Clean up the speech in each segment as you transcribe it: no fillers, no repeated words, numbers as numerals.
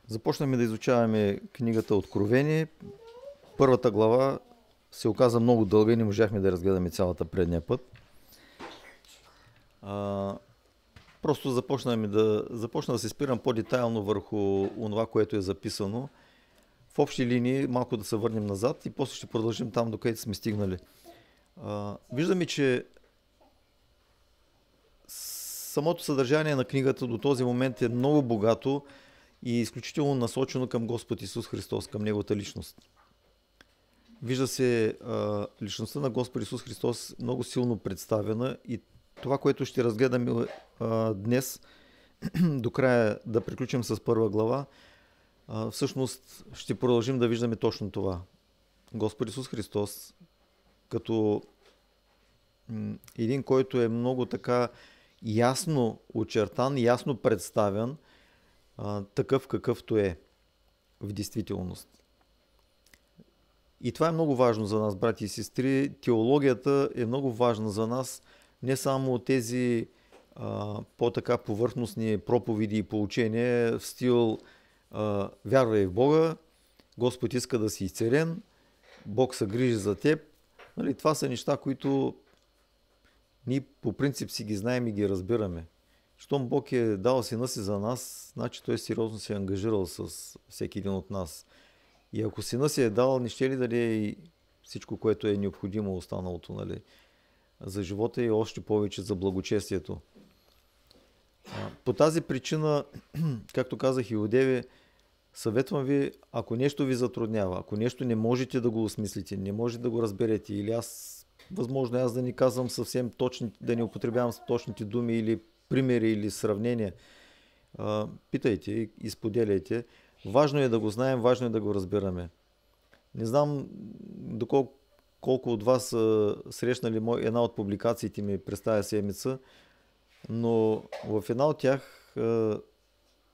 Започнахме да изучаваме книгата Откровение. Първата глава се оказа много дълга и не можахме да разгледаме цялата предния път. Просто започна да се спирам по-детайлно върху това, което е записано. В общи линии малко да се върнем назад и после ще продължим там, докъдето сме стигнали. Виждаме, че самото съдържание на книгата до този момент е много богато и изключително насочено към Господ Исус Христос, към Неговата личност. Вижда се личността на Господ Исус Христос много силно представена и това, което ще разгледаме днес, до края да приключим с първа глава, всъщност ще продължим да виждаме точно това. Господ Исус Христос като един, който е много така ясно очертан, ясно представен, такъв какъвто е в действителност. И това е много важно за нас, брати и сестри. Теологията е много важна за нас, не само тези по-така повърхностни проповеди и поучения в стил вярвай в Бога, Господ иска да си изцелен, Бог се грижи за теб. Нали, това са неща, които ние по принцип си ги знаем и ги разбираме. Щом Бог е дал сина си за нас, значи той сериозно се е ангажирал с всеки един от нас. И ако сина си е дал, не ще ли даде и всичко, което е необходимо останалото, нали, за живота и още повече за благочестието. По тази причина, както казах и одеве, съветвам ви, ако нещо ви затруднява, ако нещо не можете да го осмислите, не можете да го разберете, или възможно аз да не казвам съвсем точни, да не употребявам точните думи или примери или сравнения, питайте и споделяйте. Важно е да го знаем, важно е да го разбираме. Не знам колко от вас са срещнали една от публикациите ми през тази седмица, но в една от тях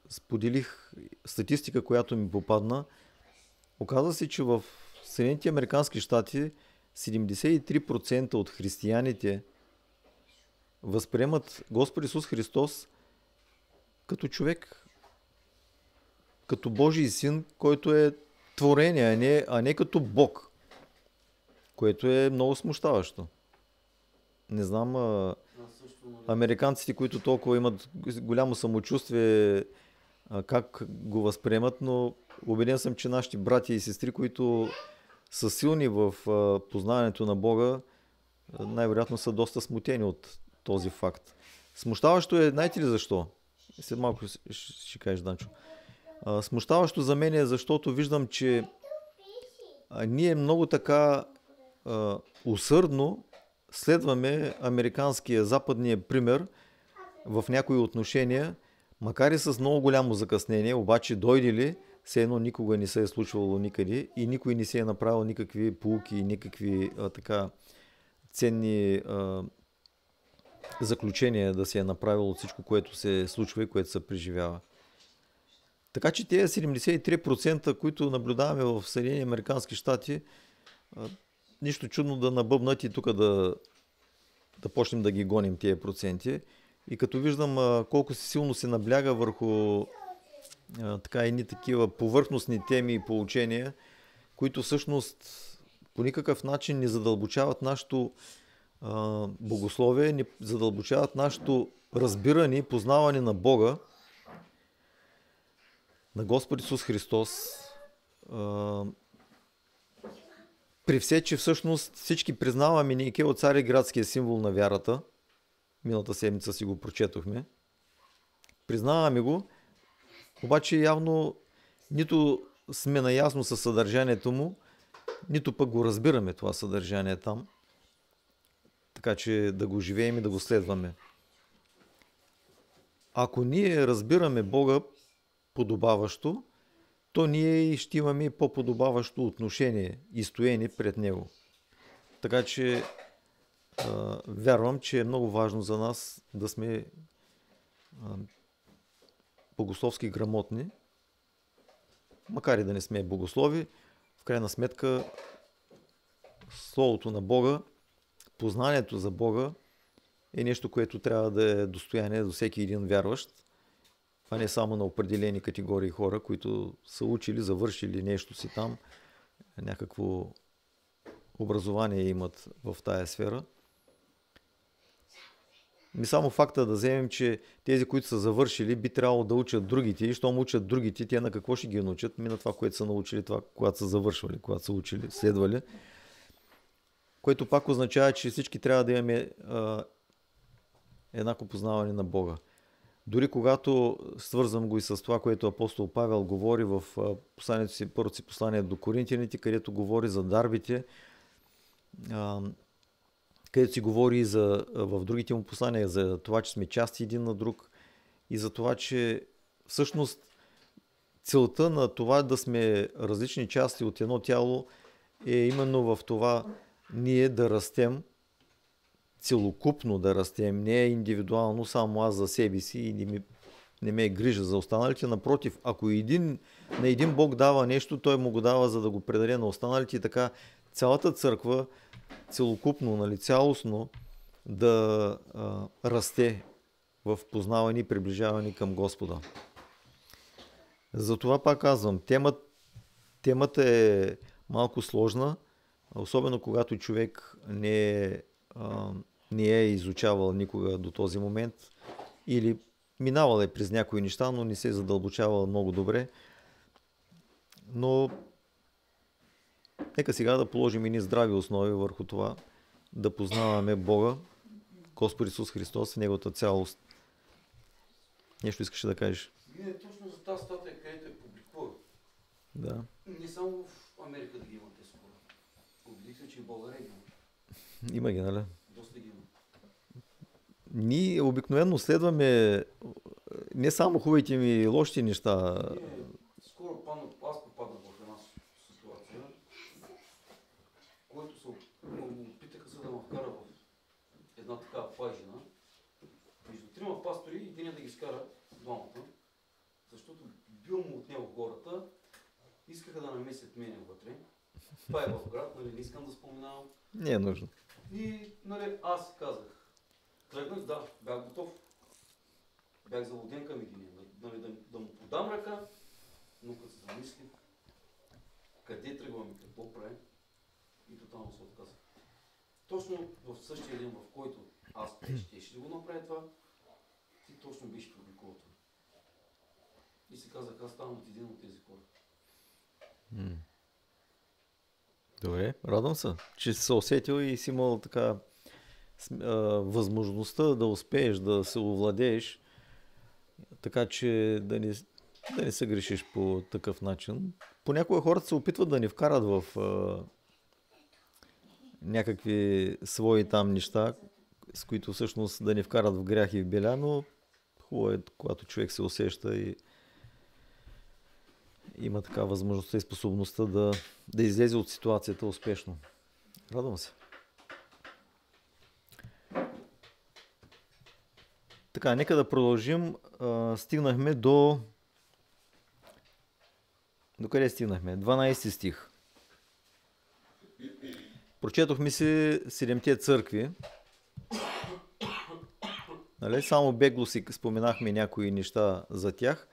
споделих статистика, която ми попадна. Оказва се, че в Съединените американски щати 73% от християните възприемат Господ Исус Христос като човек, като Божий син, който е творение, а не като Бог, което е много смущаващо. Не знам, американците, които толкова имат голямо самочувствие, как го възприемат, но убеден съм, че нашите братя и сестри, които са силни в познаването на Бога, най-вероятно са доста смутени от този факт. Смущаващо е, знаете ли защо? След малко ще кажеш, Данчо. Смущаващо за мен е, защото виждам, че ние много така усърдно следваме американския, западния пример в някои отношения, макар и с много голямо закъснение, обаче дойде ли, все едно никога не се е случвало никъде и никой не се е направил никакви поуки и никакви така ценни заключения да се е направило от всичко, което се случва и което се преживява. Така че тези 73%, които наблюдаваме в Съединени американски щати, нищо чудно да набъбнат и тук да почнем да ги гоним тези проценти. И като виждам колко силно се набляга върху така едни такива повърхностни теми и поучения, които всъщност по никакъв начин не задълбочават нашето богословие, не задълбочават нашето разбиране и познаване на Бога, на Господ Исус Христос. При все, че всъщност всички признаваме Никел Цар градския символ на вярата, миналата седмица си го прочетохме, признаваме го, обаче явно нито сме наясно със съдържанието му, нито пък го разбираме това съдържание там, така че да го живеем и да го следваме. Ако ние разбираме Бога подобаващо, то ние ще имаме по-подобаващо отношение и стоение пред Него. Така че вярвам, че е много важно за нас да сме богословски грамотни, макар и да не сме богослови. В крайна сметка Словото на Бога, познанието за Бога е нещо, което трябва да е достояние до всеки един вярващ, а не само на определени категории хора, които са учили, завършили нещо си там, някакво образование имат в тая сфера. И само факта да вземем, че тези, които са завършили, би трябвало да учат другите. И щом учат другите, те на какво ще ги научат? На това, което са научили, това, когато са завършвали, когато са учили, следвали. Което пак означава, че всички трябва да имаме еднакво познаване на Бога. Дори когато свързвам го и с това, което апостол Павел говори в посланието си, първото си послание до Коринтияните, където говори за дарбите, където си говори и в другите му послания за това, че сме части един на друг и за това, че всъщност целта на това да сме различни части от едно тяло е именно в това ние да растем, целокупно да растем, не индивидуално, само аз за себе си и не ме е грижа за останалите. Напротив, ако на един Бог дава нещо, той му го дава, за да го предаде на останалите, и така цялата църква целокупно, цялостно да расте в познаване и приближаване към Господа. Затова пак казвам, темата е малко сложна, особено когато човек не е изучавал никога до този момент или минавал е през някои неща, но не се е задълбочавал много добре. Но нека сега да положим едни здрави основи върху това, да познаваме Бога, Господ Исус Христос в Неговата цялост. Нещо искаше да кажеш? Не, точно за тази статия, където е публикува. Да. Не само в Америка да ги имате скоро. Убедих се, че и в България ги има. Има ги, нали? Доста ги има. Ние обикновено следваме не само хубавите ми и лошите неща. Скоро аз попаднах в една ситуация, който се опитаха се да ме вкара в една такава пажина. Между трима пастори и един да ги скара двамата, защото бил му от него хората, искаха да намесят мене вътре. Това е в град, нали, не искам да споменавам. Не е нужно. И аз казах, тръгнах, да, бях готов. Бях заводен към един, да му подам ръка, но като се замислих, къде тръгвам и какво правим, и тотално се отказах. Точно в същия ден, в който аз ще го направя това, ти точно беше публикувал това. И си казах, аз ставам от един от тези хора. Добре, радвам се, че си се усетил и си имал така възможността да успееш да се овладееш, така че да не се грешиш по такъв начин. Понякога хората се опитват да ни вкарат в някакви свои там неща, с които всъщност да ни вкарат в грях и в беля, но хубаво е, когато човек се усеща и има така възможността и способността да излезе от ситуацията успешно. Радвам се. Така, нека да продължим. Стигнахме до къде стигнахме? 12 стих. Прочетохме си 7-те църкви. Нали? Само бегло си споменахме някои неща за тях.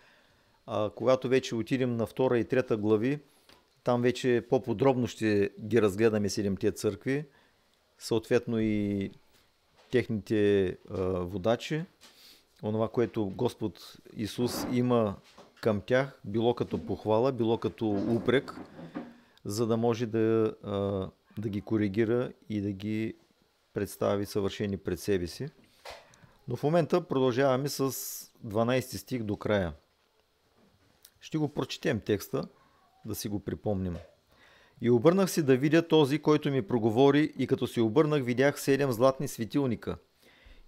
Когато вече отидем на 2 и 3 глави, там вече по-подробно ще ги разгледаме 7-те църкви, съответно и техните водачи, онова, което Господ Исус има към тях, било като похвала, било като упрек, за да може да ги коригира и да ги представи съвършени пред себе си. Но в момента продължаваме с 12 стих до края. Ще го прочетем текста, да си го припомним. И обърнах се да видя този, който ми проговори, и като се обърнах, видях 7 златни светилника.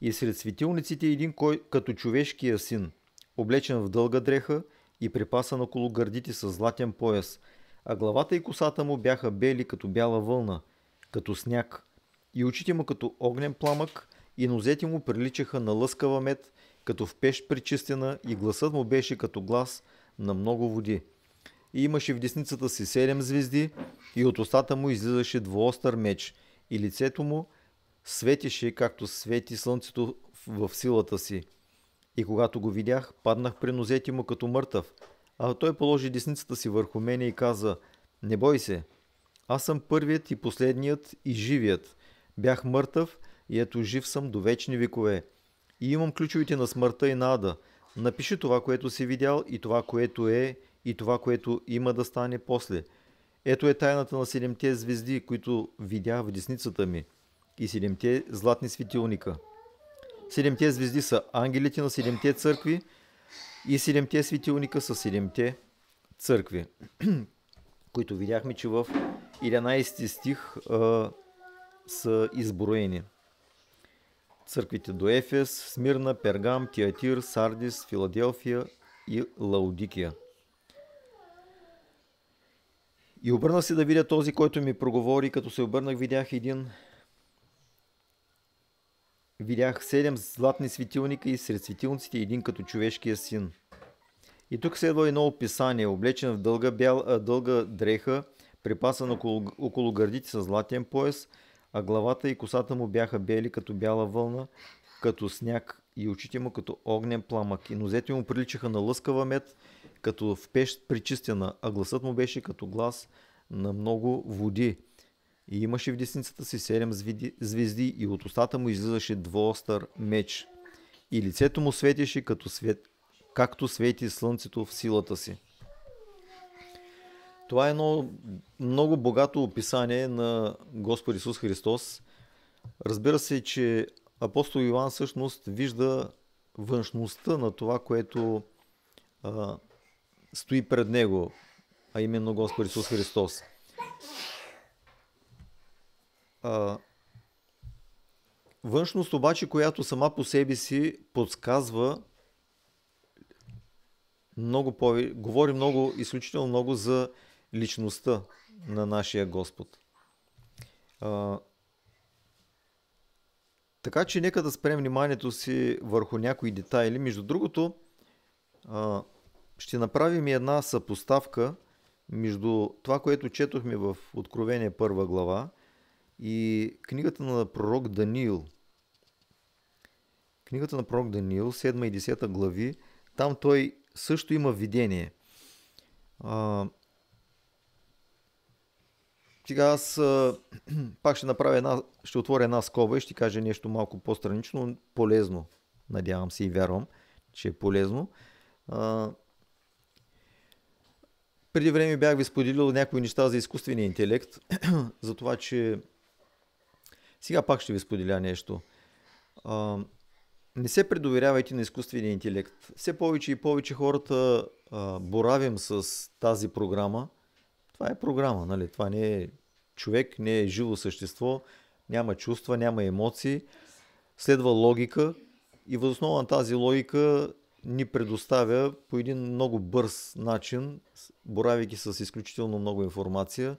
И сред светилниците един като човешкия син, облечен в дълга дреха и припасан около гърдите с златен пояс, а главата и косата му бяха бели като бяла вълна, като сняг, и очите му като огнен пламък, и нозете му приличаха на лъскава мед, като в пещ причистена, и гласът му беше като глас на много води. И имаше в десницата си 7 звезди, и от устата му излизаше двуостър меч, и лицето му светеше, както свети слънцето в силата си. И когато го видях, паднах при нозете му като мъртъв. А той положи десницата си върху мене и каза: не бой се, аз съм първият и последният и живият. Бях мъртъв и ето жив съм до вечни векове. И имам ключовите на смъртта и на ада. Напиши това, което си видял, и това, което е, и това, което има да стане после. Ето е тайната на 7 звезди, които видях в десницата ми, и 7 златни светилника. 7 звезди са ангелите на 7 църкви и 7 светилника са 7 църкви, които видяхме, че в 11 стих са изброени. Църквите до Ефес, Смирна, Пергам, Тиатир, Сардис, Филаделфия и Лаудикия. И обърнах се да видя този, който ми проговори. Като се обърнах, видях 7 златни светилника и сред светилниците един като човешкия син. И тук следва едно описание, облечен в дълга дреха, припасан около гърдите с златен пояс, а главата и косата му бяха бели като бяла вълна, като сняг, и очите му като огнен пламък, и нозете му приличаха на лъскава мед, като в пещ причистена, а гласът му беше като глас на много води. И имаше в десницата си 7 звезди, и от устата му излизаше двуостър меч. И лицето му светеше както свети слънцето в силата си. Това е едно много богато описание на Господ Исус Христос. Разбира се, че апостол Йоан всъщност вижда външността на това, което стои пред него, а именно Господ Исус Христос. Външност обаче, която сама по себе си подсказва говори изключително много за личността на нашия Господ. Така че нека да спрем вниманието си върху някои детайли. Между другото, ще направим една съпоставка между това, което четохме в Откровение 1 глава и книгата на пророк Даниил. Книгата на пророк Даниил, 7 и 10 глави, там той също има видение. Сега аз пак ще отворя една скоба и ще кажа нещо малко по-странично, полезно. Надявам се и вярвам, че е полезно. Преди време бях ви споделил някои неща за изкуствения интелект, за това, че сега пак ще ви споделя нещо. Не се предоверявайте на изкуствения интелект. Все повече и повече хората боравим с тази програма. Това е програма, нали? Това не е човек, не е живо същество, няма чувства, няма емоции. Следва логика и въз основа на тази логика ни предоставя по един много бърз начин, боравейки с изключително много информация.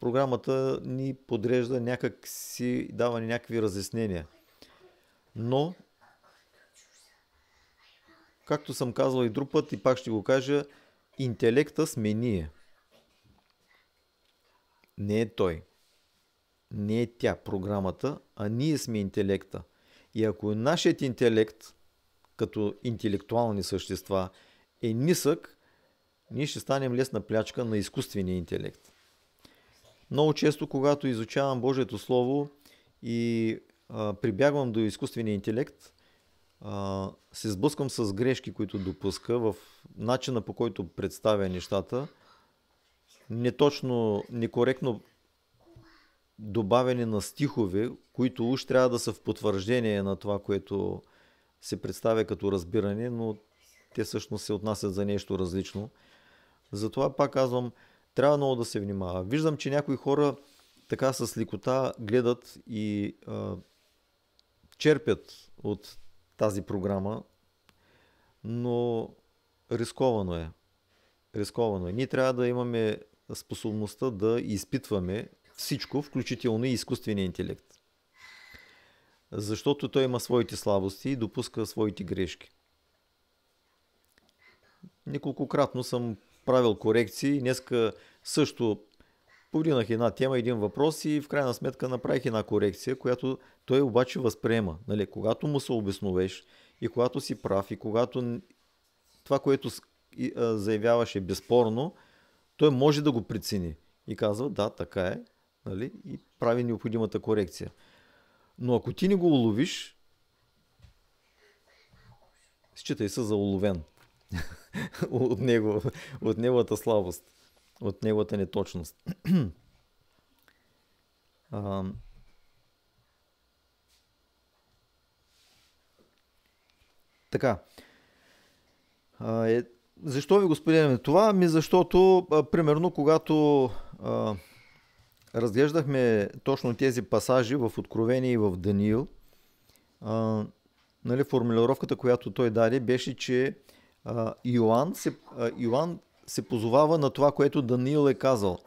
Програмата ни подрежда дава ни някакви разяснения. Но, както съм казал и друг път и пак ще го кажа, интелекта сме ние. Не е той. Не е тя, програмата, а ние сме интелекта. И ако нашият интелект, като интелектуални същества, е нисък, ние ще станем лесна плячка на изкуствения интелект. Много често, когато изучавам Божието Слово и прибягвам до изкуствения интелект, се сблъскам с грешки, които допуска в начина, по който представя нещата, неточно, некоректно добавяне на стихове, които уж трябва да са в потвърждение на това, което се представя като разбиране, но те всъщност се отнасят за нещо различно. Затова пак казвам, трябва много да се внимава. Виждам, че някои хора така с лекота гледат и черпят от тази програма, но рисковано е. Рисковано е. Ние трябва да имаме способността да изпитваме всичко, включително и изкуствения интелект. Защото той има своите слабости и допуска своите грешки. Неколкократно съм правил корекции. Днеска също повдигнах една тема, един въпрос и в крайна сметка направих една корекция, която той обаче възприема. Нали? Когато му се обесновеш и когато си прав и когато това, което заявяваш е безспорно, той може да го прецени и казва, да, така е, нали? И прави необходимата корекция. Но ако ти не го уловиш, считай се за уловен от него, от неговата слабост, от неговата неточност. Така. Защо ви го споделяме това? Защото, примерно, когато разглеждахме точно тези пасажи в Откровение и в Даниил, нали, формулировката, която той даде, беше, че Йоан се позовава на това, което Даниил е казал.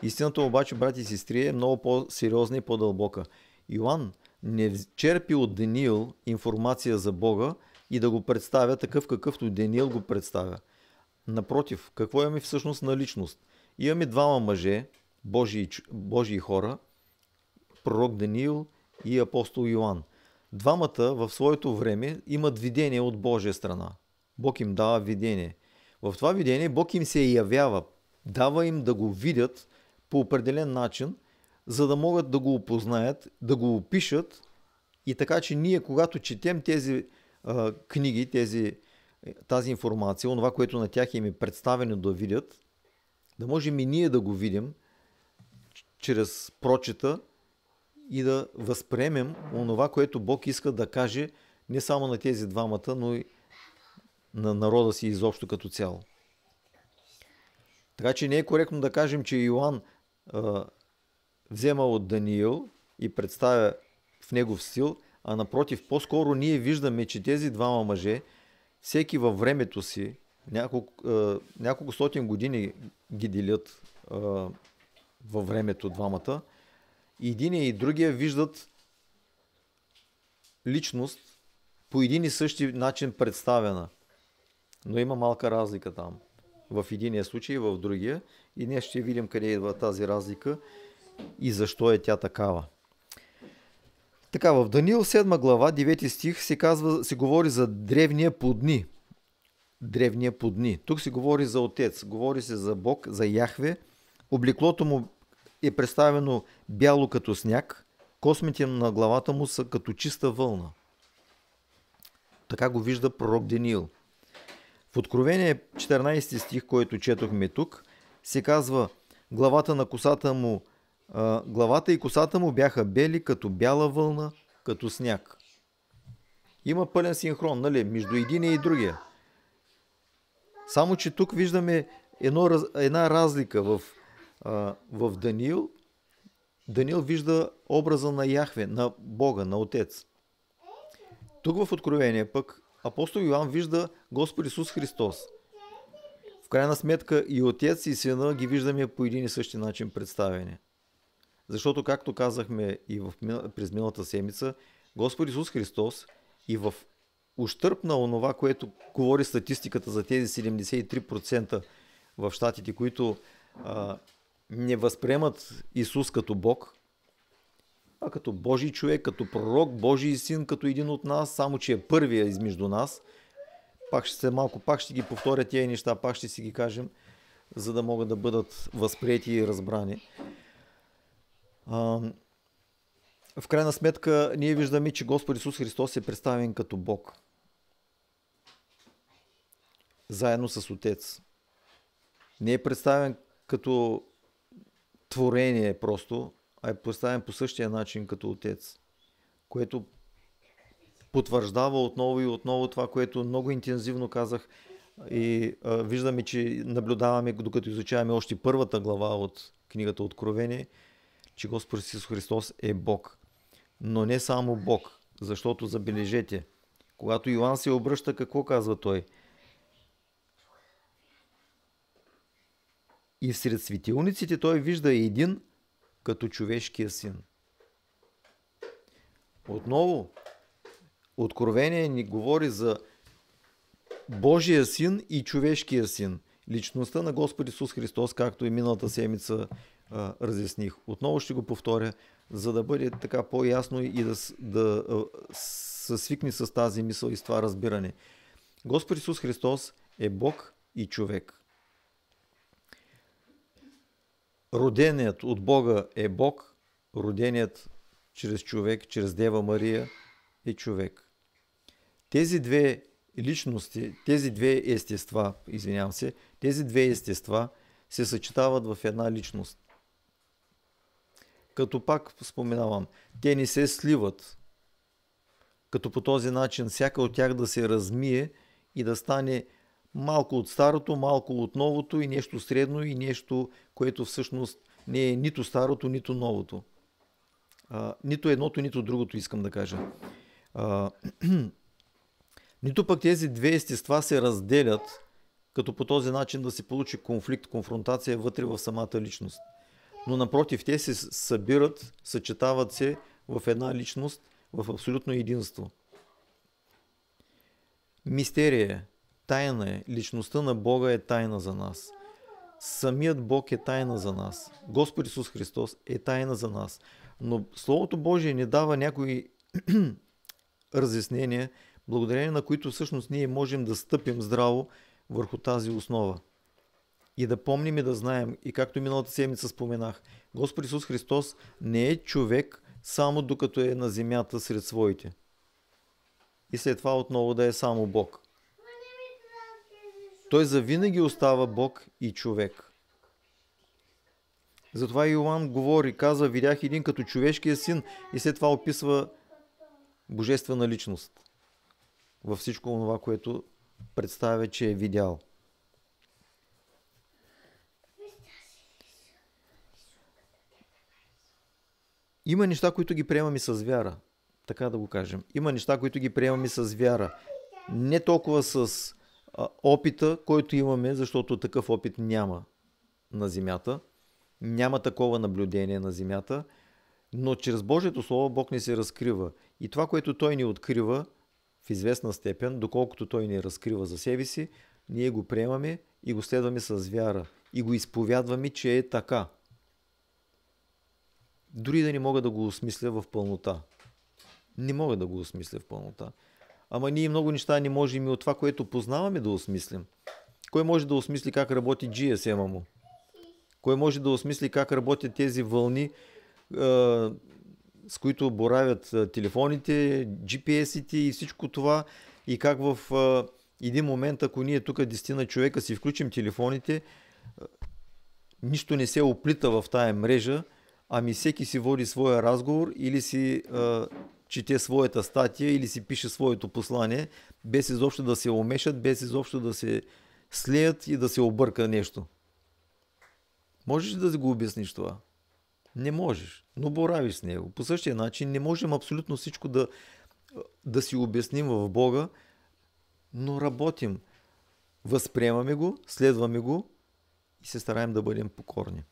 Истината обаче, брати и сестри, е много по-сериозна и по-дълбока. Йоан не черпи от Даниил информация за Бога и да го представя такъв, какъвто Даниил го представя. Напротив, какво имаме всъщност на личност? Имаме двама мъже, Божии хора, пророк Даниил и апостол Йоан. Двамата в своето време имат видение от Божия страна. Бог им дава видение. В това видение Бог им се явява, дава им да го видят по определен начин, за да могат да го опознаят, да го опишат и така, че ние, когато четем тези книги, тази информация, онова, което на тях им е представено да видят, да можем и ние да го видим чрез прочета и да възприемем онова, което Бог иска да каже не само на тези двамата, но и на народа си изобщо като цяло. Така че не е коректно да кажем, че Йоан взема от Даниил и представя в негов стил, а напротив, по-скоро ние виждаме, че тези двама мъже, всеки във времето си, няколко стотин години ги делят във времето двамата, и единия и другия виждат личност по един и същи начин представена. Но има малка разлика там. В единия случай и в другия. И днес ще видим къде идва тази разлика и защо е тя такава. Така, в Даниил 7 глава, 9 стих се говори за древния по дни. Древния по дни. Тук се говори за Отец, говори се за Бог, за Яхве. Облеклото му е представено бяло като сняг, космите на главата му са като чиста вълна. Така го вижда пророк Даниил. В Откровение 14 стих, който четохме тук, се казва, главата и косата му бяха бели като бяла вълна, като сняг. Има пълен синхрон, нали, между единия и другия. Само, че тук виждаме една разлика в Даниил. Даниил вижда образа на Яхве, на Бога, на Отец. Тук в Откровение пък апостол Йоан вижда Господ Исус Христос. В крайна сметка и Отец и Сина ги виждаме по един и същи начин представени. Защото, както казахме и през миналата седмица, Господ Исус Христос и в ущърб на онова, което говори статистиката за тези 73% в щатите, които не възприемат Исус като Бог, а като Божий човек, като пророк, Божий син, като един от нас, само че е първия измежду нас. Пак ще ги повторя тези неща, пак ще си ги кажем, за да могат да бъдат възприети и разбрани. В крайна сметка ние виждаме, че Господ Исус Христос е представен като Бог. Заедно с Отец. Не е представен като творение просто, а е представен по същия начин като Отец, което потвърждава отново и отново това, което много интензивно казах и виждаме, че наблюдаваме, докато изучаваме още първата глава от книгата Откровение, че Господ Исус Христос е Бог. Но не само Бог, защото забележете, когато Йоан се обръща, какво казва той? И всред светилниците той вижда един като човешкия син. Отново, Откровение ни говори за Божия син и човешкия син. Личността на Господ Исус Христос, както и миналата седмица разясних. Отново ще го повторя, за да бъде така по-ясно и да се свикне с тази мисъл и с това разбиране. Господ Исус Христос е Бог и човек. Роденият от Бога е Бог, роденият чрез човек, чрез Дева Мария е човек. Тези две личности, тези две естества се съчетават в една личност. Като пак споменавам, те не се сливат, като по този начин всяка от тях да се размие и да стане малко от старото, малко от новото и нещо средно и нещо, което всъщност не е нито старото, нито новото. Нито едното, нито другото, искам да кажа. Нито пък тези две естества се разделят, като по този начин да се получи конфликт, конфронтация вътре в самата личност. Но напротив, те се събират, съчетават се в една личност, в абсолютно единство. Мистерия, тайна е. Личността на Бога е тайна за нас. Самият Бог е тайна за нас. Господ Исус Христос е тайна за нас. Но Словото Божие ни дава някои разяснения, благодарение на които всъщност ние можем да стъпим здраво върху тази основа. И да помним и да знаем, и както миналата седмица споменах, Господ Исус Христос не е човек само докато е на земята сред своите. И след това отново да е само Бог. Той завинаги остава Бог и човек. Затова Йоан говори, казва, видях един като човешкия син и след това описва божествена личност във всичко това, което представя, че е видял. Има неща, които ги приемаме с вяра. Така да го кажем. Има неща, които ги приемаме с вяра. Не толкова с опита, който имаме, защото такъв опит няма на земята. Няма такова наблюдение на земята. Но чрез Божието Слово Бог ни се разкрива. И това, което Той ни открива в известна степен, доколкото Той ни разкрива за себе си, ние го приемаме и го следваме с вяра. И го изповядваме, че е така. Дори да не мога да го осмисля в пълнота. Не мога да го осмисля в пълнота. Ама ние много неща не можем и от това, което познаваме, да осмислим. Кой може да осмисли как работи GSM-а му? Кой може да осмисли как работят тези вълни, с които боравят телефоните, GPS-ите и всичко това, и как в един момент, ако ние тук 10 човека си включим телефоните, нищо не се оплита в тая мрежа, ами всеки си води своя разговор или си чете своята статия или си пише своето послание, без изобщо да се омешат, без изобщо да се слеят и да се обърка нещо. Можеш ли да го обясниш това? Не можеш, но боравиш с него. По същия начин не можем абсолютно всичко да си обясним в Бога, но работим. Възприемаме го, следваме го и се стараем да бъдем покорни.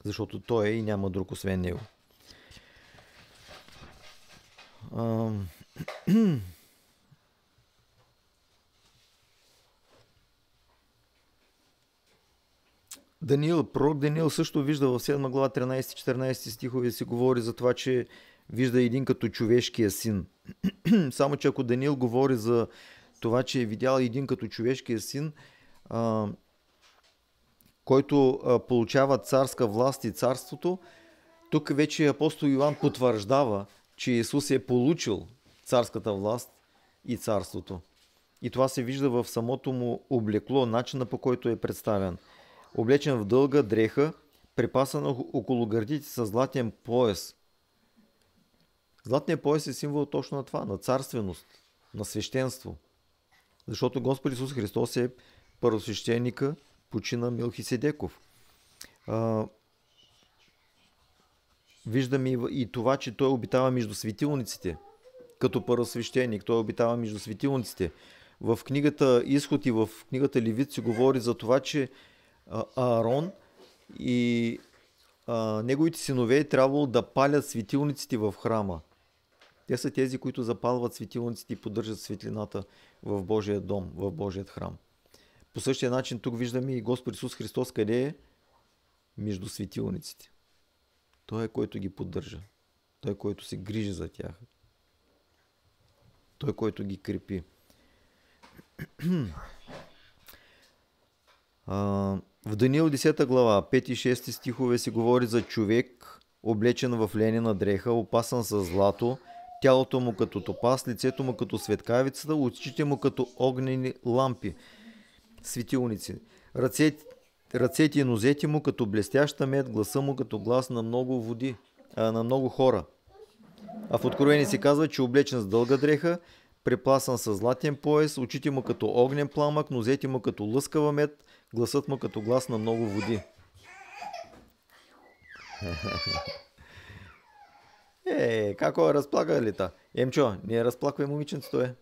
Защото Той е и няма друг освен Него. Пророк Даниил също вижда в 7 глава 13-14 стихове се говори за това, че вижда един като човешкия син. Само че ако Даниил говори за това, че е видял един като човешкия син, който получава царска власт и царството, тук вече апостол Йоан потвърждава, че Исус е получил царската власт и царството. И това се вижда в самото му облекло, начина по който е представен. Облечен в дълга дреха, припасан около гърдите с златен пояс. Златният пояс е символ точно на това, на царственост, на свещенство. Защото Господ Исус Христос е първосвещеника, почина Мелхиседеков. Виждаме и това, че той обитава между светилниците. Като първосвещеник, той обитава между светилниците. В книгата Изход и в книгата Левит се говори за това, че Аарон и неговите синове трябвало да палят светилниците в храма. Те са тези, които запалват светилниците и поддържат светлината в Божия дом, в Божият храм. По същия начин тук виждаме и Господ Исус Христос къде е? между светилниците. Той е, който ги поддържа. Той е, който се грижи за тях. Той е, който ги крепи. В Даниил 10 глава, 5 и 6 стихове се говори за човек, облечен в ленена дреха, опасан с злато, тялото му като топаз, лицето му като светкавицата, очите му като огнени лампи, светилници, ръцете и нозете му като блестяща мед, гласа му като глас на много води, на много хора. А в Откровение се казва, че облечен с дълга дреха, препласан с златен пояс, очите му като огнен пламък, нозете му като лъскава мед, гласът му като глас на много води. Како разплака ли та? Емчо, не разплаквай момиченцето е.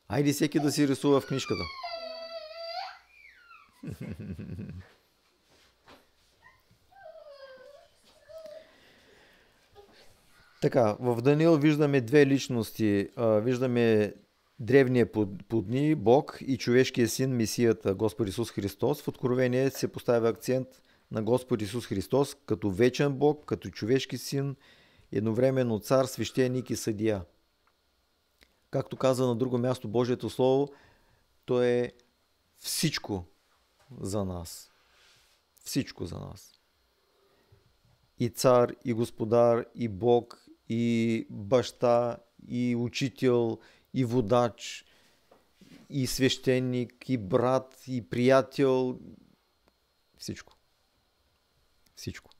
Айде всеки да си рисува в книжката. Така, в Даниил виждаме две личности. Виждаме древния подни, Бог и човешкия син, Месията, Господ Исус Христос. В Откровение се поставя акцент на Господ Исус Христос като вечен Бог, като човешки син, едновременно цар, свещеник и съдия. Както каза на друго място Божието Слово, Той е всичко за нас. Всичко за нас. И цар, и господар, и Бог, и баща, и учител, и водач, и свещеник, и брат, и приятел. Всичко. Всичко.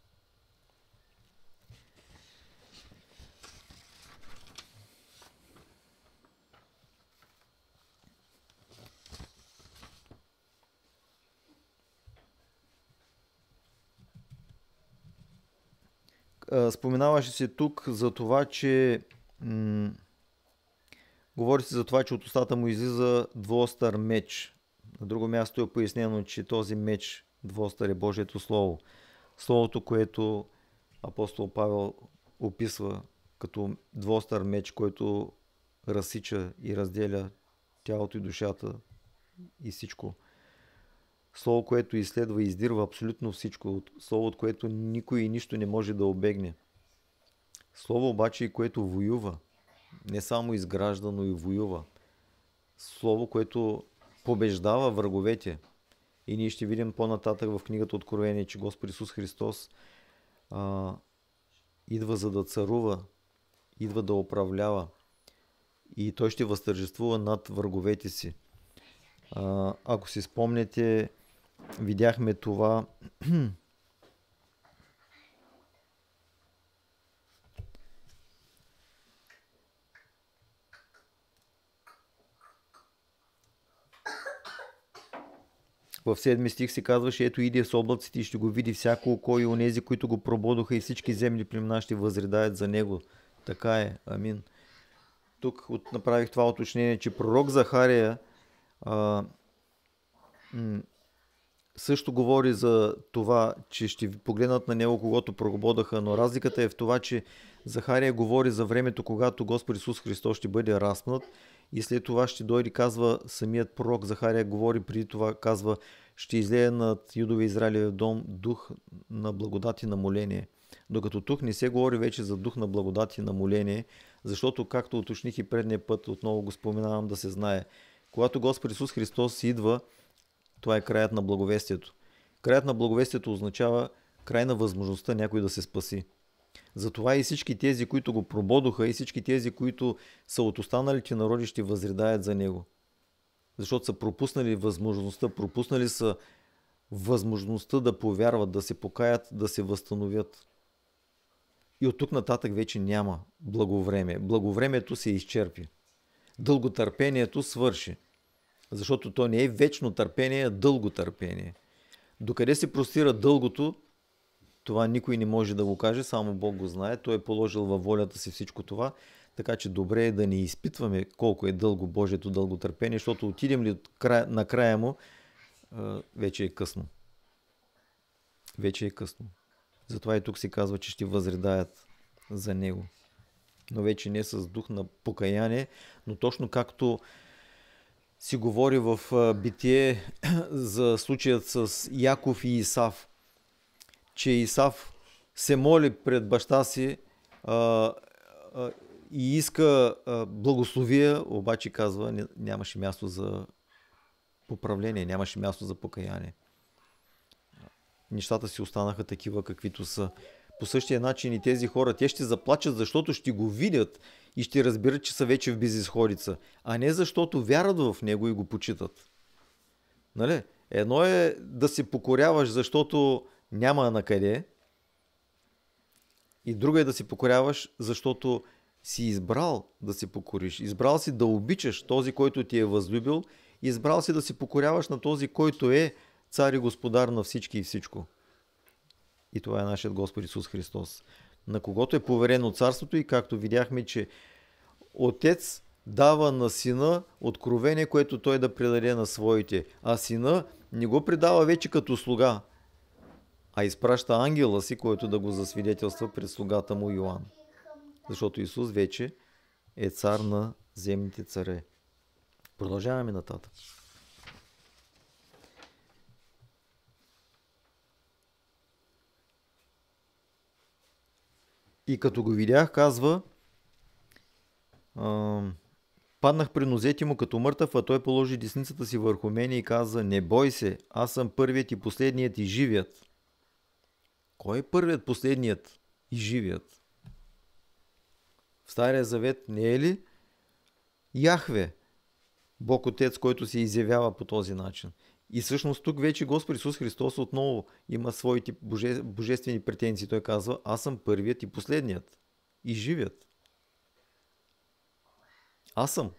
Споменаваше се тук за това, че говори се за това, че от устата му излиза двуостър меч. На друго място е пояснено, че този меч двуостър е Божието Слово. Словото, което апостол Павел описва като двуостър меч, който разсича и разделя тялото и душата и всичко. Слово, което изследва и издирва абсолютно всичко. Слово, от което никой и нищо не може да обегне. Слово обаче, което воюва. Не само изгражда, но и воюва. Слово, което побеждава враговете. И ние ще видим по-нататък в книгата Откровение, че Господ Исус Христос идва за да царува, идва да управлява. И Той ще възтържествува над враговете си. Ако си спомнете, видяхме това в 7 стих се казваше: ето иде с облаците и ще го види всяко око и онези, които го прободоха, и всички земни племена ще възридаят за него. Така е. Амин. Тук направих това уточнение, че пророк Захария също говори за това, че ще погледнат на него, когато прободаха, но разликата е в това, че Захария говори за времето, когато Господ Исус Христос ще бъде разпнат и след това ще дойде, казва самият пророк Захария, говори преди това, казва: ще излее над Юдове Израилев дом дух на благодат и на моление. Докато тук не се говори вече за дух на благодат и на моление, защото, както уточних и предния път, отново го споменавам да се знае, когато Господ Исус Христос идва, това е краят на благовестието. Краят на благовестието означава край на възможността някой да се спаси. Затова и всички тези, които го прободоха, и всички тези, които са от останалите народи, ще възридаят за него. Защото са пропуснали възможността да повярват, да се покаят, да се възстановят. И от тук нататък вече няма благовремие. Благовремието се изчерпи. Дълготърпението свърши. Защото то не е вечно търпение, а дълго търпение. Докъде се простира дългото, това никой не може да го каже, само Бог го знае. Той е положил във волята си всичко това, така че добре е да не изпитваме колко е дълго Божието дълго търпение, защото отидем ли на края му, вече е късно. Вече е късно. Затова и тук се казва, че ще възридаят за него. Но вече не с дух на покаяние, но точно както си говори в Битие за случаят с Яков и Исав, че Исав се моли пред баща си и иска благословия, обаче казва, нямаше място за поправление, нямаше място за покаяние. Нещата си останаха такива, каквито са. По същия начин и тези хора, те ще заплачат, защото ще го видят и ще разберат, че са вече в безизходица, а не защото вярват в него и го почитат. Нали? Едно е да се покоряваш, защото няма на къде, и друго е да се покоряваш, защото си избрал да се покориш. Избрал си да обичаш този, който ти е възлюбил, избрал си да се покоряваш на този, който е цар и господар на всички и всичко. И това е нашият Господ Исус Христос, на когото е поверено царството и както видяхме, че Отец дава на Сина откровение, което той да предаде на своите, а Сина не го предава вече като слуга, а изпраща ангела си, който да го засвидетелства пред слугата му Йоан. Защото Исус вече е цар на земните царе. Продължаваме нататък. И като го видях, казва, паднах при нозете му като мъртъв, а той положи десницата си върху мене и каза, не бой се, аз съм първият и последният и живият. Кой е първият, последният и живият? В Стария Завет не е ли Яхве, Бог Отец, който се изявява по този начин? И всъщност тук вече Господ Исус Христос отново има своите божествени претенции. Той казва, аз съм първият и последният и живият. Аз съм.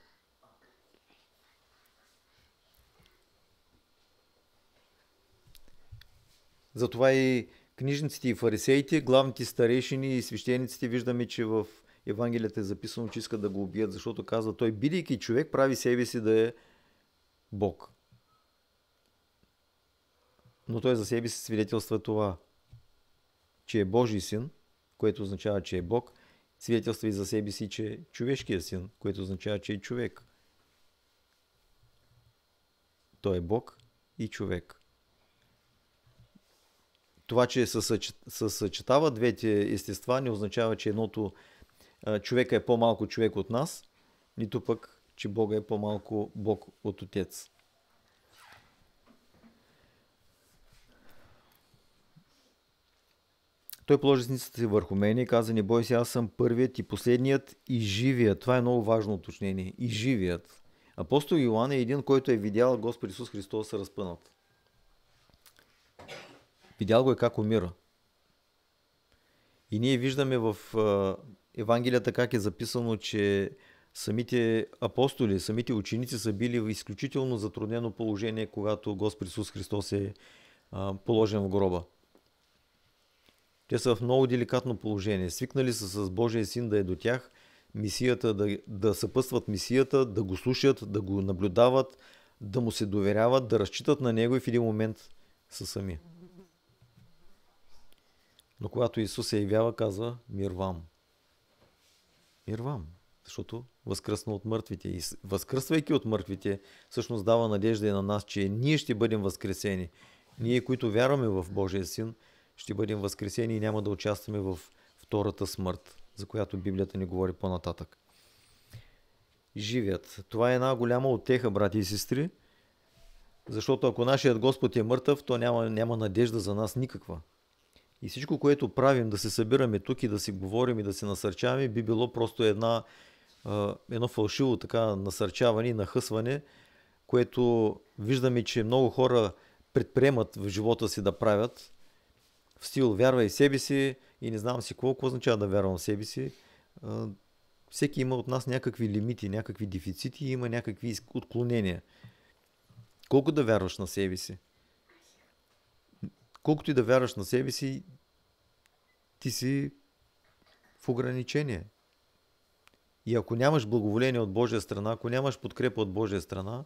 Затова и книжниците и фарисеите, главните старейшини и свещениците, виждаме, че в Евангелията е записано, че искат да го убият, защото казва, той, бидейки човек, прави себе си да е Бог. Но той за себе си свидетелства това, че е Божий син, което означава, че е Бог. Свидетелства и за себе си, че е човешкият син, което означава, че е човек. Той е Бог и човек. Това, че се съчетава двете естества, не означава, че едното човека е по-малко човек от нас, нито пък, че Бога е по-малко Бог от Отец. Той положи десницата си върху мене и каза, не бой се, аз съм първият и последният и живият. Това е много важно уточнение. И живият. Апостол Йоан е един, който е видял Господ Исус Христос се разпънат. Видял го е как умира. И ние виждаме в Евангелията как е записано, че самите апостоли, самите ученици са били в изключително затруднено положение, когато Господ Исус Христос е положен в гроба. Те са в много деликатно положение. Свикнали са с Божия син да е до тях, мисията, да съпътстват мисията, да го слушат, да го наблюдават, да му се доверяват, да разчитат на него и в един момент са сами. Но когато Исус се явява, казва мир вам. Мир вам. Защото възкръсна от мъртвите. И възкръсвайки от мъртвите, всъщност дава надежда и на нас, че ние ще бъдем възкресени. Ние, които вярваме в Божия син, ще бъдем възкресени и няма да участваме в втората смърт, за която Библията ни говори по-нататък. Живият. Това е една голяма утеха, брати и сестри, защото ако нашият Господ е мъртъв, то няма надежда за нас никаква. И всичко, което правим, да се събираме тук и да си говорим и да се насърчаваме, би било просто едно фалшиво така насърчаване и нахъсване, което виждаме, че много хора предприемат в живота си да правят, в стил вярвай в себе си и не знам си какво означава да вярвам в себе си. Всеки има от нас някакви лимити, някакви дефицити и има някакви отклонения. Колко да вярваш на себе си? Колкото и да вярваш на себе си, ти си в ограничение. И ако нямаш благоволение от Божия страна, ако нямаш подкрепа от Божия страна,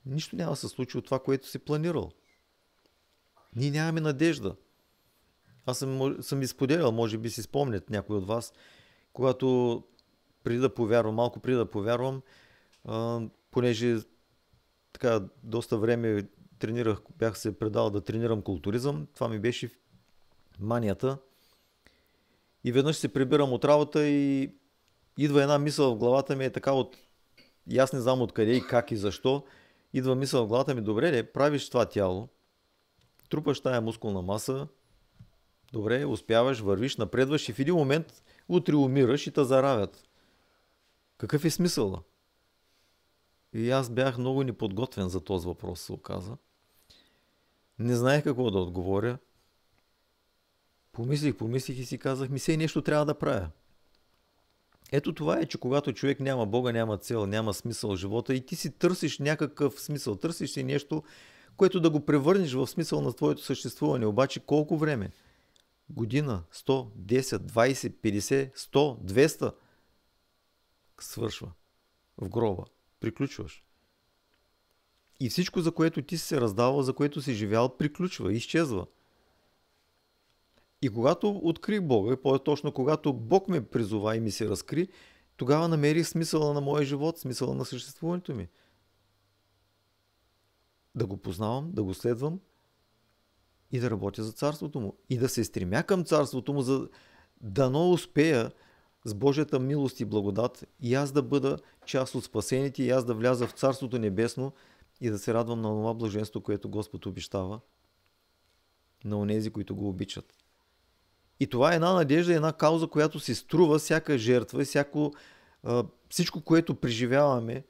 нищо няма да се случи от това, което си планирал. Ние нямаме надежда. Аз съм изподелял, може би си спомнят някой от вас, когато малко преди да повярвам, понеже така доста време бях се предал да тренирам културизъм. Това ми беше манията. И веднъж се прибирам от работа и идва една мисъл в главата ми, и аз не знам откъде и как и защо. Идва мисъл в главата ми, добре, правиш това тяло, трупаш тая мускулна маса, добре, успяваш, вървиш, напредваш и в един момент утре умираш и те заравят. Какъв е смисъла? И аз бях много неподготвен за този въпрос, се оказа. Не знаех какво да отговоря. Помислих и си казах, нещо трябва да правя. Ето това е, че когато човек няма Бога, няма цел, няма смисъл в живота и ти си търсиш някакъв смисъл, търсиш си нещо, което да го превърнеш в смисъл на твоето съществуване. Обаче колко време? Година, 100, 10, 20, 50, 100, 200 свършва в гроба. Приключваш. И всичко, за което ти си се раздавал, за което си живял, приключва, изчезва. И когато открих Бога, по-точно когато Бог ме призова и ми се разкри, тогава намерих смисъла на моя живот, смисъла на съществуването ми. Да го познавам, да го следвам и да работя за царството му. И да се стремя към царството му, за дано успея с Божията милост и благодат и аз да бъда част от спасените и аз да вляза в Царството небесно и да се радвам на това блаженство, което Господ обещава на онези, които го обичат. И това е една надежда, една кауза, която си струва всяка жертва, всичко, което преживяваме,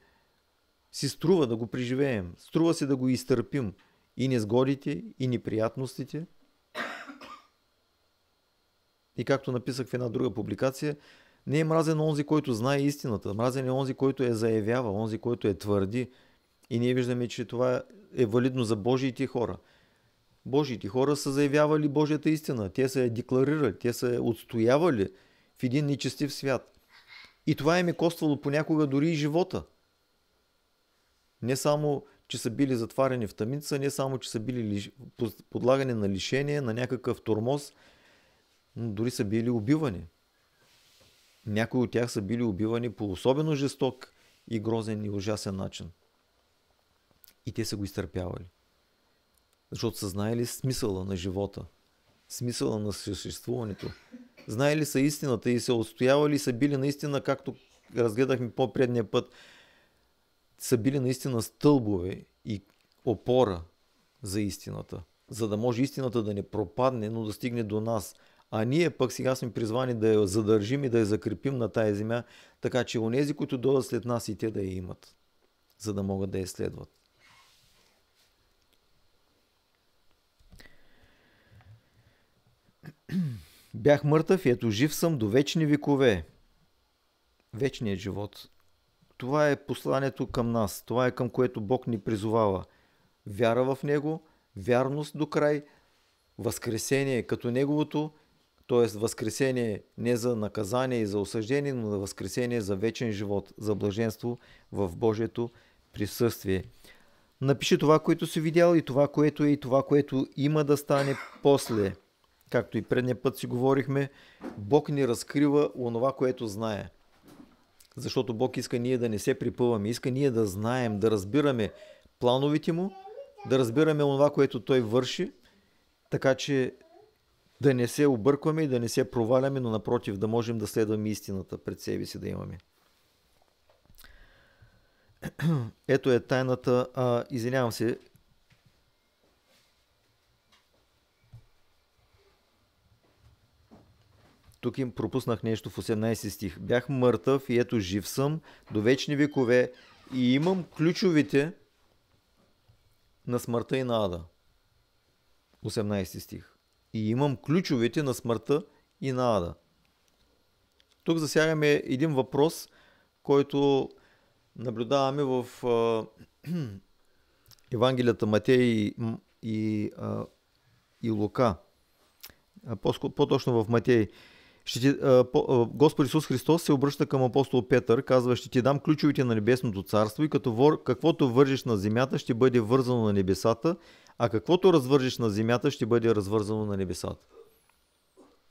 си струва да го преживеем. Струва се да го изтърпим. И незгодите, и неприятностите. И както написах в една друга публикация, не е мразен онзи, който знае истината. Мразен е онзи, който я заявява, онзи, който я твърди. И ние виждаме, че това е валидно за Божиите хора. Божиите хора са заявявали Божията истина. Те са я декларирали, те са я отстоявали в един нечестив свят. И това им е коствало понякога дори и живота. Не само, че са били затварени в тъмница, не само, че са били подлагани на лишение, на някакъв тормоз, но дори са били убивани. Някои от тях са били убивани по особено жесток и грозен и ужасен начин. И те са го изтърпявали. Защото са знаели смисъла на живота, смисъла на съществуването. Знаели са истината и се отстоявали и са били наистина, както разгледахме по-предния път, са били наистина стълбове и опора за истината. За да може истината да не пропадне, но да стигне до нас. А ние пък сега сме призвани да я задържим и да я закрепим на тая земя, така че онези, които дойдат след нас и те да я имат, за да могат да я следват. Бях мъртъв и ето жив съм до вечни векове. Вечният живот. Това е посланието към нас. Това е към което Бог ни призовава. Вяра в Него, вярност до край, възкресение като Неговото, т.е. възкресение не за наказание и за осъждение, но за възкресение за вечен живот, за блаженство в Божието присъствие. Напиши това, което си видял и това, което е и това, което има да стане после. Както и предния път си говорихме, Бог ни разкрива онова, което знае. Защото Бог иска ние да не се припъваме, иска ние да знаем, да разбираме плановете му, да разбираме онова, което той върши, така че да не се объркваме и да не се проваляме, но напротив, да можем да следваме истината пред себе си да имаме. Ето е тайната, извинявам се, тук им пропуснах нещо в 18 стих. Бях мъртъв и ето жив съм до вечни векове и имам ключовите на смъртта и на ада. 18 стих. И имам ключовете на смъртта и на ада. Тук засягаме един въпрос, който наблюдаваме в Евангелията Матей и Лука. По-точно в Матей. Господ Исус Христос се обръща към апостол Петър, казва: ще ти дам ключовите на небесното царство и каквото вържиш на земята ще бъде вързано на небесата, а каквото развържиш на земята ще бъде развързано на небесата.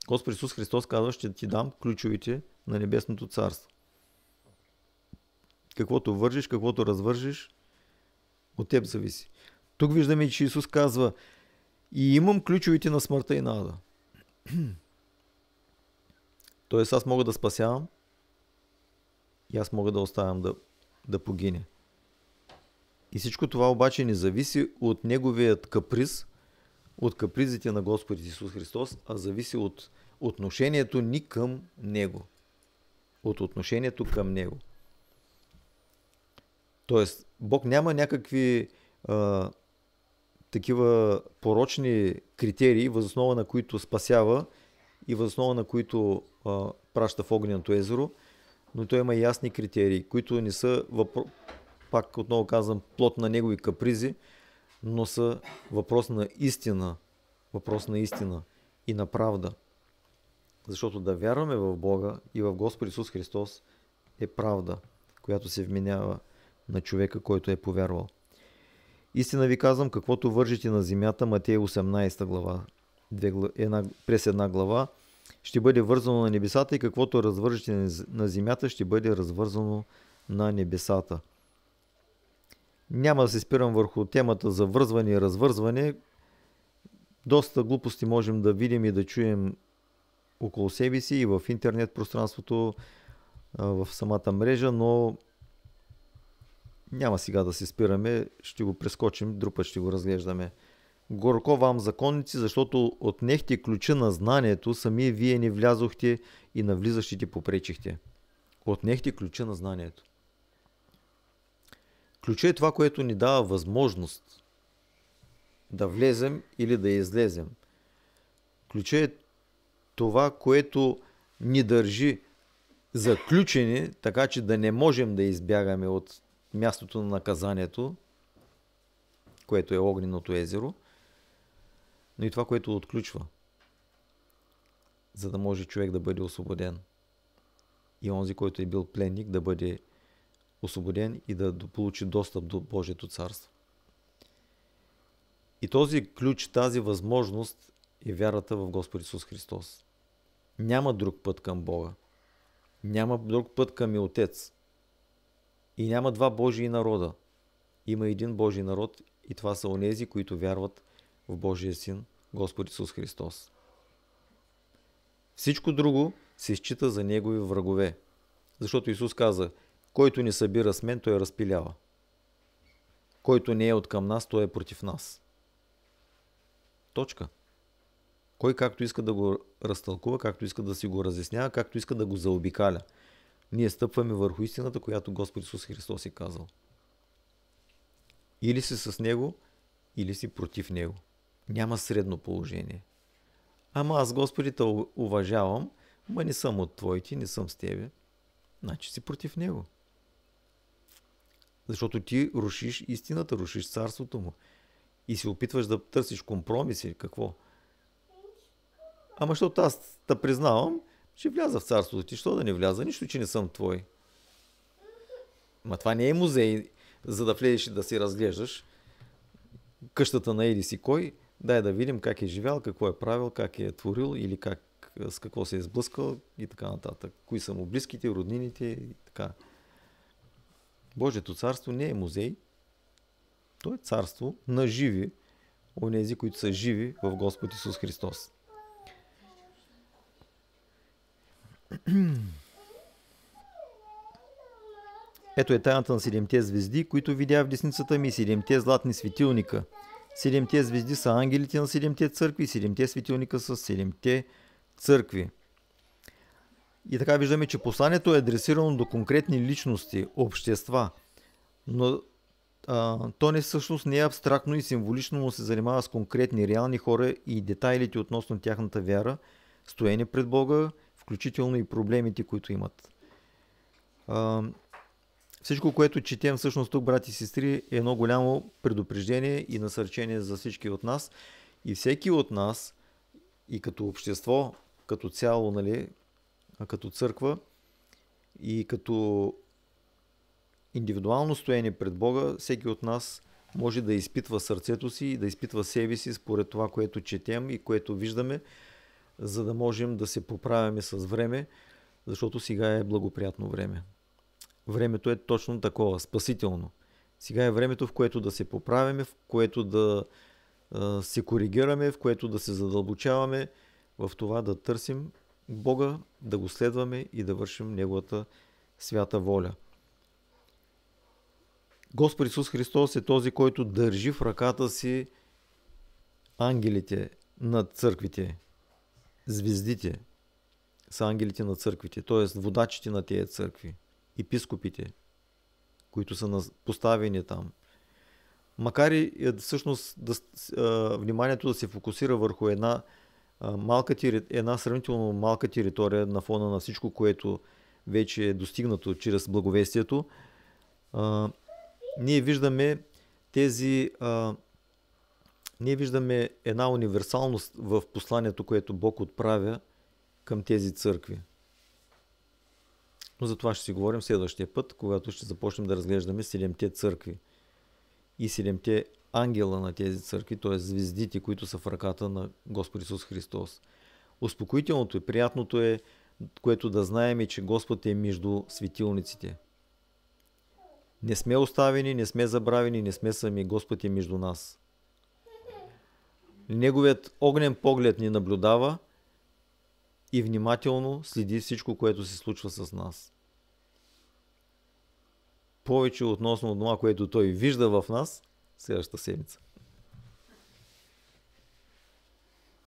Господ Исус Христос казва: ще ти дам ключовите на небесното царство. Каквото вържиш, каквото развържиш, От теб зависи. Тук виждаме, че Исус казва: и имам ключовете на смъртта и на ада. Тоест аз мога да спасявам и аз мога да оставям да погине. И всичко това обаче не зависи от неговият каприз, от капризите на Господ Исус Христос, а зависи от отношението ни към Него. От отношението към Него. Тоест, Бог няма някакви такива порочни критерии, въз основа на които спасява и въз основа на които праща в огненото езеро, но той има ясни критерии, които не са, пак отново казвам, плод на негови капризи, но са въпрос на истина и на правда. Защото да вярваме в Бога и в Господ Исус Христос е правда, която се вменява на човека, който е повярвал. Истина ви казвам, каквото вържите на земята, Матея 18 глава, през една глава, ще бъде вързано на небесата, и каквото развържете на земята, ще бъде развързано на небесата. Няма да се спирам върху темата за вързване и развързване. Доста глупости можем да видим и да чуем около себе си и в интернет пространството, в самата мрежа, но няма сега да се спираме, ще го прескочим, друг път ще го разглеждаме. Горко вам, законници, защото отнехте ключа на знанието, сами вие не влязохте и на влизащите попречихте. Отнехте ключа на знанието. Ключа е това, което ни дава възможност да влезем или да излезем. Ключа е това, което ни държи заключени, така че да не можем да избягаме от мястото на наказанието, което е огненото езеро, но и това, което отключва, за да може човек да бъде освободен. И онзи, който е бил пленник, да бъде освободен и да получи достъп до Божието царство. И този ключ, тази възможност е вярата в Господ Исус Христос. Няма друг път към Бога. Няма друг път към Отец. И няма два Божии народа. Има един Божий народ и това са онези, които вярват в Божия Син, Господ Исус Христос. Всичко друго се счита за негови врагове. Защото Исус каза: който не събира с мен, той разпилява. Който не е от към нас, той е против нас. Точка. Кой както иска да го разтълкува, както иска да си го разяснява, както иска да го заобикаля. Ние стъпваме върху истината, която Господ Исус Христос е казал. Или си с Него, или си против Него. Няма средно положение. Ама аз, Господи, те уважавам, ма не съм от Твоите, не съм с Тебе. Значи си против Него. Защото ти рушиш истината, рушиш царството Му. И се опитваш да търсиш компромиси. Какво? Ама защото аз те признавам, ще вляза в царството ти. Що да не вляза? Нищо, че не съм твой. Ма това не е музей, за да влезеш и да си разглеждаш къщата на еди си кой. Дай да видим как е живял, какво е правил, как е творил или с какво се е сблъскал и така нататък. Кои са му близките, роднините и така. Божието царство не е музей. То е царство на живи, онези, които са живи в Господ Исус Христос. Ето е тайната на 7-те звезди, които видя в десницата ми, 7-те златни светилника. 7-те звезди са ангелите на 7-те църкви, 7-те светилника са 7-те църкви. И така виждаме, че посланието е адресирано до конкретни личности, общества, но то не всъщност не е абстрактно и символично, но се занимава с конкретни реални хора и детайлите относно тяхната вяра, стоене пред Бога, включително и проблемите, които имат. Всичко, което четем всъщност тук, брати и сестри, е едно голямо предупреждение и насърчение за всички от нас. И всеки от нас, и като общество, като цяло, нали, като църква, и като индивидуално стоене пред Бога, всеки от нас може да изпитва сърцето си и да изпитва себе си според това, което четем и което виждаме, за да можем да се поправяме с време, защото сега е благоприятно време. Времето е точно такова, спасително. Сега е времето, в което да се поправяме, в което да се коригираме, в което да се задълбочаваме, в това да търсим Бога, да го следваме и да вършим Неговата свята воля. Господ Исус Христос е този, който държи в ръката си ангелите на църквите. Звездите са ангелите на църквите, т.е. водачите на тези църкви, епископите, които са поставени там. Макар и всъщност вниманието да се фокусира върху една сравнително малка територия на фона на всичко, което вече е достигнато чрез благовестието, ние виждаме една универсалност в посланието, което Бог отправя към тези църкви. Но за това ще си говорим следващия път, когато ще започнем да разглеждаме 7-те църкви и 7-те ангела на тези църкви, т.е. звездите, които са в ръката на Господ Исус Христос. Успокоителното и приятното е, което да знаем, че Господ е между светилниците. Не сме оставени, не сме забравени, не сме сами. Господ е между нас. Неговият огнен поглед ни наблюдава и внимателно следи всичко, което се случва с нас. Повече относно това, което Той вижда в нас, следващата седмица.